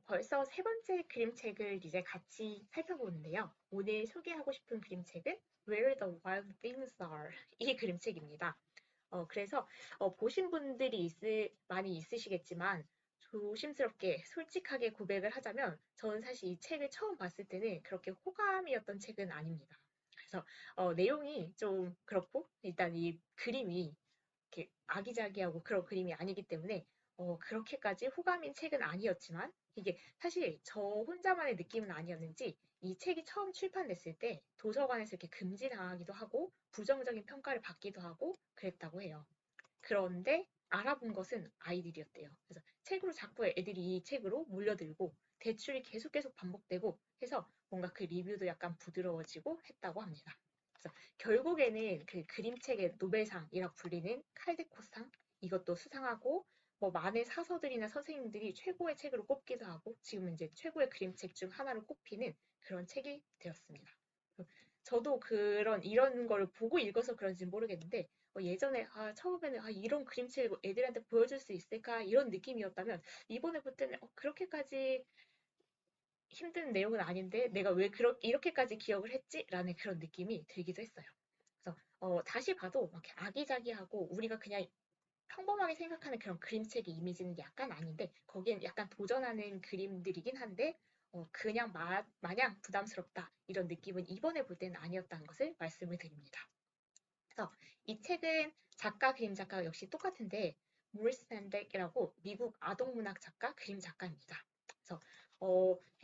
벌써 세 번째 그림책을 이제 같이 살펴보는데요. 오늘 소개하고 싶은 그림책은 Where the Wild Things Are 이 그림책입니다. 그래서 보신 분들이 많이 있으시겠지만 조심스럽게 솔직하게 고백을 하자면 저는 사실 이 책을 처음 봤을 때는 그렇게 호감이었던 책은 아닙니다. 그래서 내용이 좀 그렇고 일단 이 그림이 이렇게 아기자기하고 그런 그림이 아니기 때문에 그렇게까지 호감인 책은 아니었지만 이게 사실 저 혼자만의 느낌은 아니었는지 이 책이 처음 출판됐을 때 도서관에서 이렇게 금지당하기도 하고 부정적인 평가를 받기도 하고 그랬다고 해요. 그런데 알아본 것은 아이들이었대요. 그래서 책으로 자꾸 애들이 이 책으로 몰려들고 대출이 계속 반복되고 해서 뭔가 그 리뷰도 약간 부드러워지고 했다고 합니다. 그래서 결국에는 그 그림책의 노벨상이라고 불리는 칼데코상 이것도 수상하고 뭐 많은 사서들이나 선생님들이 최고의 책으로 꼽기도 하고 지금은 이제 최고의 그림책 중 하나로 꼽히는 그런 책이 되었습니다. 저도 이런 걸 보고 읽어서 그런지 모르겠는데 예전에 처음에는 이런 그림책 애들한테 보여줄 수 있을까 이런 느낌이었다면 이번에 볼 때는 그렇게까지 힘든 내용은 아닌데 내가 왜 이렇게까지 기억을 했지라는 그런 느낌이 들기도 했어요. 그래서 다시 봐도 막 이렇게 아기자기하고 우리가 그냥 평범하게 생각하는 그런 그림책의 이미지는 약간 아닌데 거기엔 약간 도전하는 그림들이긴 한데 그냥 마냥 부담스럽다 이런 느낌은 이번에 볼 때는 아니었다는 것을 말씀을 드립니다. 그래서 이 책은 그림 작가가 역시 똑같은데 모리스 샌덱이라고 미국 아동문학 작가, 그림 작가입니다. 그래서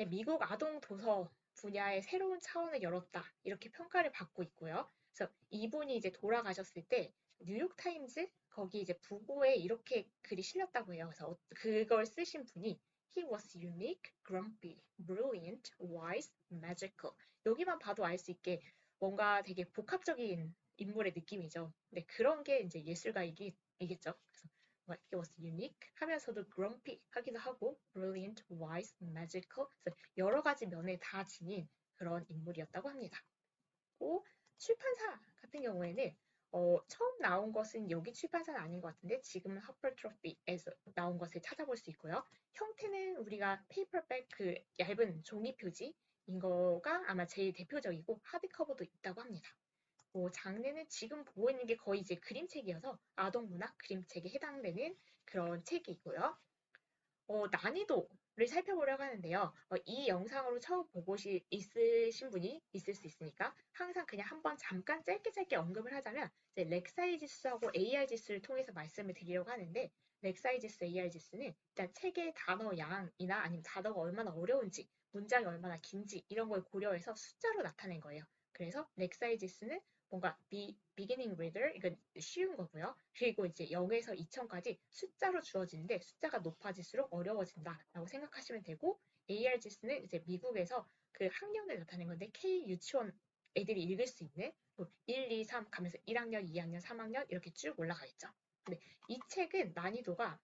미국 아동 도서 분야의 새로운 차원을 열었다 이렇게 평가를 받고 있고요. 그래서 이분이 이제 돌아가셨을 때 뉴욕 타임즈 거기 이제 부고에 이렇게 글이 실렸다고 해요. 그래서 그걸 쓰신 분이 He was unique, grumpy, brilliant, wise, magical. 여기만 봐도 알 수 있게 뭔가 되게 복합적인 인물의 느낌이죠. 근데 그런 게 이제 예술가이겠죠. 그래서 He was unique 하면서도 grumpy 하기도 하고 brilliant, wise, magical 그래서 여러 가지 면을 다 지닌 그런 인물이었다고 합니다. 또 출판사 같은 경우에는 처음 나온 것은 여기 출판사는 아닌 것 같은데 지금은 하퍼 트로피에서 나온 것을 찾아볼 수 있고요. 형태는 우리가 페이퍼백 그 얇은 종이 표지인 거가 아마 제일 대표적이고 하드커버도 있다고 합니다. 장르는 지금 보고 있는 게 거의 이제 그림책이어서 아동문학 그림책에 해당되는 그런 책이고요. 난이도를 살펴보려고 하는데요. 이 영상으로 처음 보고 있으신 분이 있을 수 있으니까 항상 그냥 한번 잠깐 짧게 언급을 하자면 이제 렉사이 지수하고 AR 지수를 통해서 말씀을 드리려고 하는데 렉사이 지수, AR 지수는 일단 책의 단어 양이나 아니면 단어가 얼마나 어려운지 문장이 얼마나 긴지 이런 걸 고려해서 숫자로 나타낸 거예요. 그래서 렉사이 지수는 뭔가 beginning reader 이건 쉬운 거고요. 그리고 이제 0에서 2000까지 숫자로 주어지는데 숫자가 높아질수록 어려워진다라고 생각하시면 되고 AR 지수는 이제 미국에서 그 학년을 나타낸 건데 K 유치원 애들이 읽을 수 있는 1, 2, 3 가면서 1학년, 2학년, 3학년 이렇게 쭉 올라가 있죠. 근데 이 책은 난이도가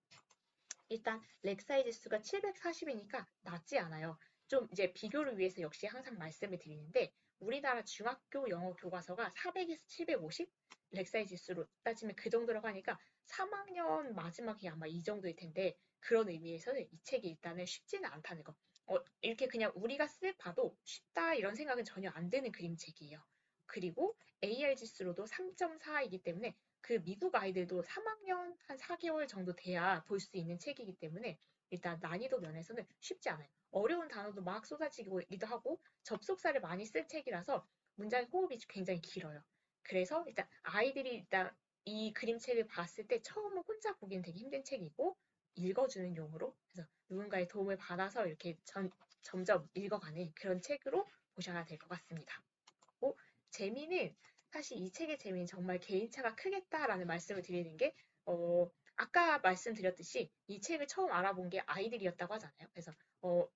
일단 렉사이 지수가 740이니까 낮지 않아요. 좀 이제 비교를 위해서 역시 항상 말씀을 드리는데 우리나라 중학교 영어 교과서가 400에서 750 렉사이 지수로 따지면 그 정도라고 하니까 3학년 마지막이 아마 이 정도일 텐데 그런 의미에서는 이 책이 일단은 쉽지는 않다는 거. 이렇게 그냥 우리가 쓱 봐도 쉽다 이런 생각은 전혀 안 드는 그림책이에요. 그리고 AR 지수로도 3.4이기 때문에 그 미국 아이들도 3학년 한 4개월 정도 돼야 볼 수 있는 책이기 때문에 일단 난이도 면에서는 쉽지 않아요. 어려운 단어도 막 쏟아지기도 하고 접속사를 많이 쓸 책이라서 문장의 호흡이 굉장히 길어요. 그래서 일단 아이들이 일단 이 그림책을 봤을 때 처음은 혼자 보기는 되게 힘든 책이고 읽어주는 용으로 그래서 누군가의 도움을 받아서 이렇게 점점 읽어가는 그런 책으로 보셔야 될 것 같습니다. 고 재미는 사실 이 책의 재미는 정말 개인차가 크겠다라는 말씀을 드리는 게 아까 말씀드렸듯이 이 책을 처음 알아본 게 아이들이었다고 하잖아요. 그래서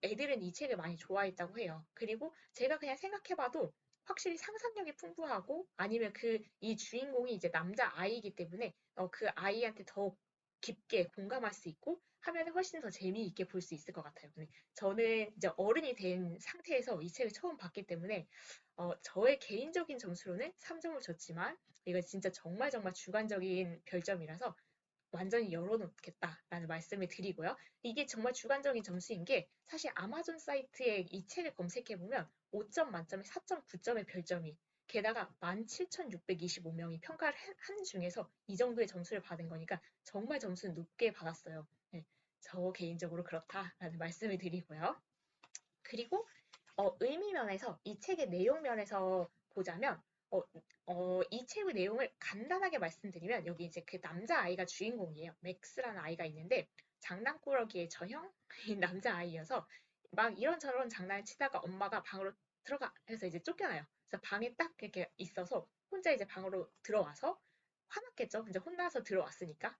애들은 이 책을 많이 좋아했다고 해요. 그리고 제가 그냥 생각해봐도 확실히 상상력이 풍부하고 아니면 이 주인공이 이제 남자 아이이기 때문에 그 아이한테 더 깊게 공감할 수 있고 하면 훨씬 더 재미있게 볼 수 있을 것 같아요. 근데 저는 이제 어른이 된 상태에서 이 책을 처음 봤기 때문에 저의 개인적인 점수로는 3점을 줬지만 이거 진짜 정말 주관적인 별점이라서 완전히 열어놓겠다라는 말씀을 드리고요. 이게 정말 주관적인 점수인 게 사실 아마존 사이트에 이 책을 검색해보면 5점 만점에 4.9점의 별점이 게다가 17,625명이 평가를 한 중에서 이 정도의 점수를 받은 거니까 정말 점수는 높게 받았어요. 네, 저 개인적으로 그렇다라는 말씀을 드리고요. 그리고 의미 면에서 이 책의 내용 면에서 보자면 이 책의 내용을 간단하게 말씀드리면 여기 이제 그 남자아이가 주인공이에요. 맥스라는 아이가 있는데 장난꾸러기의 저형인 남자아이여서 막 이런저런 장난을 치다가 엄마가 방으로 들어가 해서 이제 쫓겨나요. 그래서 방에 딱 이렇게 있어서 혼자 이제 방으로 들어와서 화났겠죠. 이제 혼나서 들어왔으니까.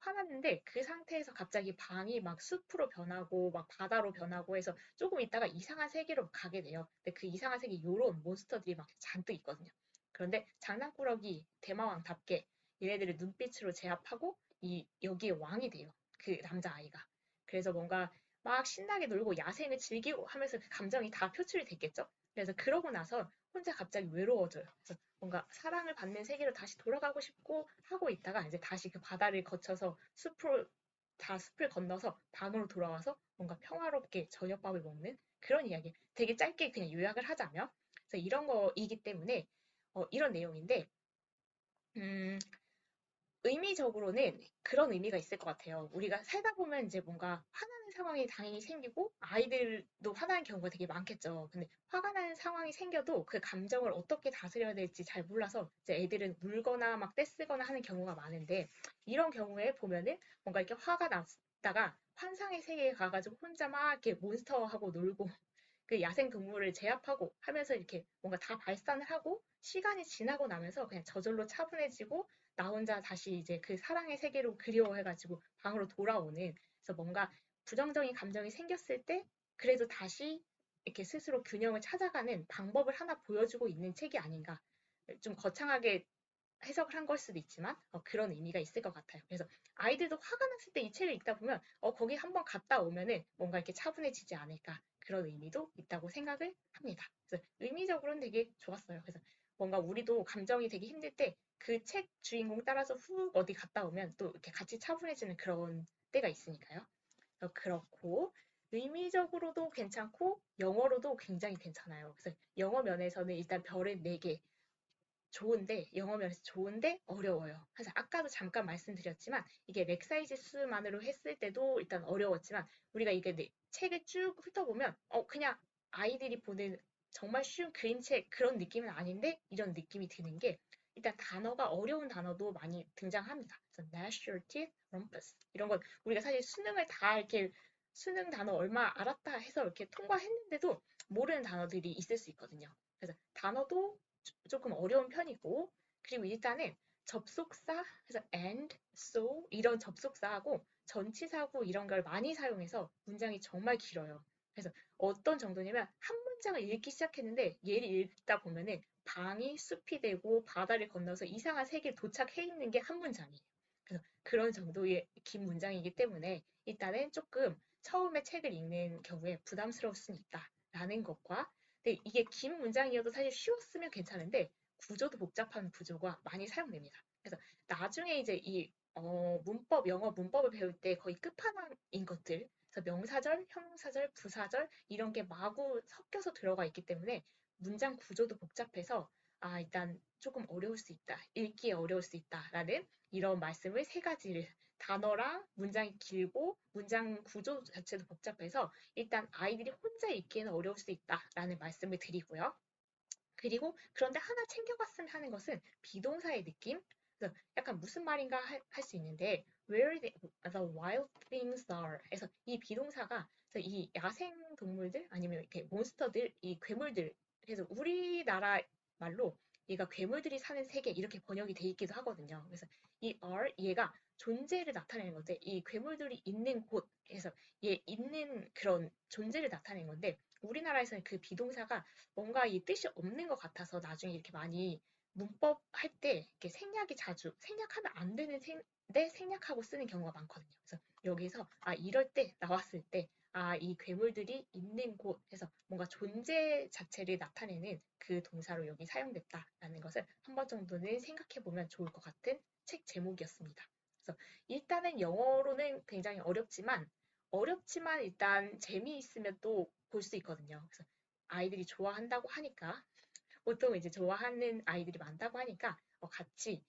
화났는데 그 상태에서 갑자기 방이 막 숲으로 변하고 막 바다로 변하고 해서 조금 있다가 이상한 세계로 가게 돼요. 근데 그 이상한 세계에 요런 몬스터들이 막 잔뜩 있거든요. 그런데 장난꾸러기 대마왕답게 얘네들을 눈빛으로 제압하고 여기에 왕이 돼요. 그 남자아이가. 그래서 뭔가 막 신나게 놀고 야생을 즐기고 하면서 그 감정이 다 표출이 됐겠죠. 그래서 그러고 나서 혼자 갑자기 외로워져요. 그래서 뭔가 사랑을 받는 세계로 다시 돌아가고 싶고 하고 있다가 이제 다시 그 바다를 거쳐서 숲을 건너서 방으로 돌아와서 뭔가 평화롭게 저녁밥을 먹는 그런 이야기. 되게 짧게 그냥 요약을 하자면. 그래서 이런 거이기 때문에 이런 내용인데, 음, 의미적으로는 그런 의미가 있을 것 같아요. 우리가 살다 보면 이제 뭔가 화나는 상황이 당연히 생기고 아이들도 화나는 경우가 되게 많겠죠. 근데 화가 나는 상황이 생겨도 그 감정을 어떻게 다스려야 될지 잘 몰라서 이제 애들은 울거나 막 떼쓰거나 하는 경우가 많은데 이런 경우에 보면은 뭔가 이렇게 화가 났다가 환상의 세계에 가가지고 혼자 막 이렇게 몬스터하고 놀고 그 야생 동물을 제압하고 하면서 이렇게 뭔가 다 발산을 하고 시간이 지나고 나면서 그냥 저절로 차분해지고 나 혼자 다시 이제 그 사랑의 세계로 그리워해가지고 방으로 돌아오는 그래서 뭔가 부정적인 감정이 생겼을 때 그래도 다시 이렇게 스스로 균형을 찾아가는 방법을 하나 보여주고 있는 책이 아닌가 좀 거창하게 해석을 한 걸 수도 있지만 그런 의미가 있을 것 같아요. 그래서 아이들도 화가 났을 때 이 책을 읽다 보면 거기 한번 갔다 오면은 뭔가 이렇게 차분해지지 않을까 그런 의미도 있다고 생각을 합니다. 그래서 의미적으로는 되게 좋았어요. 그래서 뭔가 우리도 감정이 되게 힘들 때 그 책 주인공 따라서 훅 어디 갔다 오면 또 이렇게 같이 차분해지는 그런 때가 있으니까요. 그렇고 의미적으로도 괜찮고 영어로도 굉장히 괜찮아요. 그래서 영어 면에서는 일단 별을 4개 좋은데 영어 면에서 좋은데 어려워요. 그래서 아까도 잠깐 말씀드렸지만 이게 렉사이즈 수만으로 했을 때도 일단 어려웠지만 우리가 이게 책을 쭉 훑어보면 그냥 아이들이 보는 정말 쉬운 그림책 그런 느낌은 아닌데 이런 느낌이 드는 게 일단 단어가 어려운 단어도 많이 등장합니다. 그래서 gnash your teeth, rumpus 이런 건 우리가 사실 수능을 다 이렇게 수능 단어 얼마 알았다 해서 이렇게 통과했는데도 모르는 단어들이 있을 수 있거든요. 그래서 단어도 조금 어려운 편이고 그리고 일단은 접속사 그래서 and, so 이런 접속사하고 전치사고 이런 걸 많이 사용해서 문장이 정말 길어요. 그래서 어떤 정도냐면 한 문장을 읽기 시작했는데 얘를 읽다 보면은 방이 숲이 되고 바다를 건너서 이상한 세계에 도착해 있는 게 한 문장이에요. 그래서 그런 정도의 긴 문장이기 때문에 일단은 조금 처음에 책을 읽는 경우에 부담스러울 수는 있다라는 것과 근데 이게 긴 문장이어도 사실 쉬웠으면 괜찮은데 구조도 복잡한 구조가 많이 사용됩니다. 그래서 나중에 이제 영어 문법을 배울 때 거의 끝판왕인 것들, 그래서 명사절, 형용사절, 부사절 이런 게 마구 섞여서 들어가 있기 때문에 문장 구조도 복잡해서 일단 조금 어려울 수 있다, 읽기에 어려울 수 있다라는 이런 말씀을 3가지를 단어랑 문장이 길고 문장 구조 자체도 복잡해서 일단 아이들이 혼자 읽기에는 어려울 수 있다라는 말씀을 드리고요. 그리고 그런데 하나 챙겨갔으면 하는 것은 비동사의 느낌? 그래서 약간 무슨 말인가 할 수 있는데 where the wild things are 해서 이 비동사가 이 야생 동물들 아니면 이렇게 몬스터들, 이 괴물들 그래서 우리나라 말로 얘가 괴물들이 사는 세계 이렇게 번역이 돼 있기도 하거든요. 그래서 이 are 얘가 존재를 나타내는 건데 이 괴물들이 있는 곳에서 얘 있는 그런 존재를 나타내는 건데 우리나라에서는 그 비동사가 뭔가 이 뜻이 없는 것 같아서 나중에 이렇게 많이 문법 할 때 이렇게 생략이 자주 생략하면 안 되는 데 생략하고 쓰는 경우가 많거든요. 그래서 여기서 이럴 때 나왔을 때 이 괴물들이 있는 곳에서 뭔가 존재 자체를 나타내는 그 동사로 여기 사용됐다라는 것을 한 번 정도는 생각해 보면 좋을 것 같은 책 제목이었습니다. 그래서 일단은 영어로는 굉장히 어렵지만 일단 재미있으면 또 볼 수 있거든요. 그래서 아이들이 좋아한다고 하니까 보통 이제 좋아하는 아이들이 많다고 하니까 같이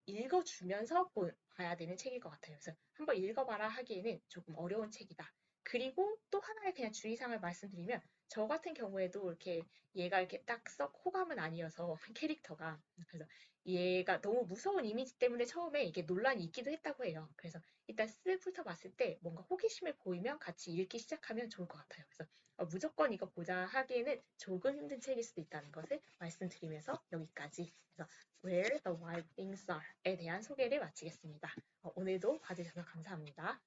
읽어주면서 봐야 되는 책일 것 같아요. 그래서 한번 읽어봐라 하기에는 조금 어려운 책이다. 그리고 또 하나의 그냥 주의사항을 말씀드리면 저 같은 경우에도 이렇게 얘가 이렇게 딱 썩 호감은 아니어서 캐릭터가 그래서 얘가 너무 무서운 이미지 때문에 처음에 이게 논란이 있기도 했다고 해요. 그래서 일단 쓱 훑어봤을 때 뭔가 호기심을 보이면 같이 읽기 시작하면 좋을 것 같아요. 그래서 무조건 이거 보자 하기에는 조금 힘든 책일 수도 있다는 것을 말씀드리면서 여기까지 그래서 Where the Wild Things Are에 대한 소개를 마치겠습니다. 오늘도 봐주셔서 감사합니다.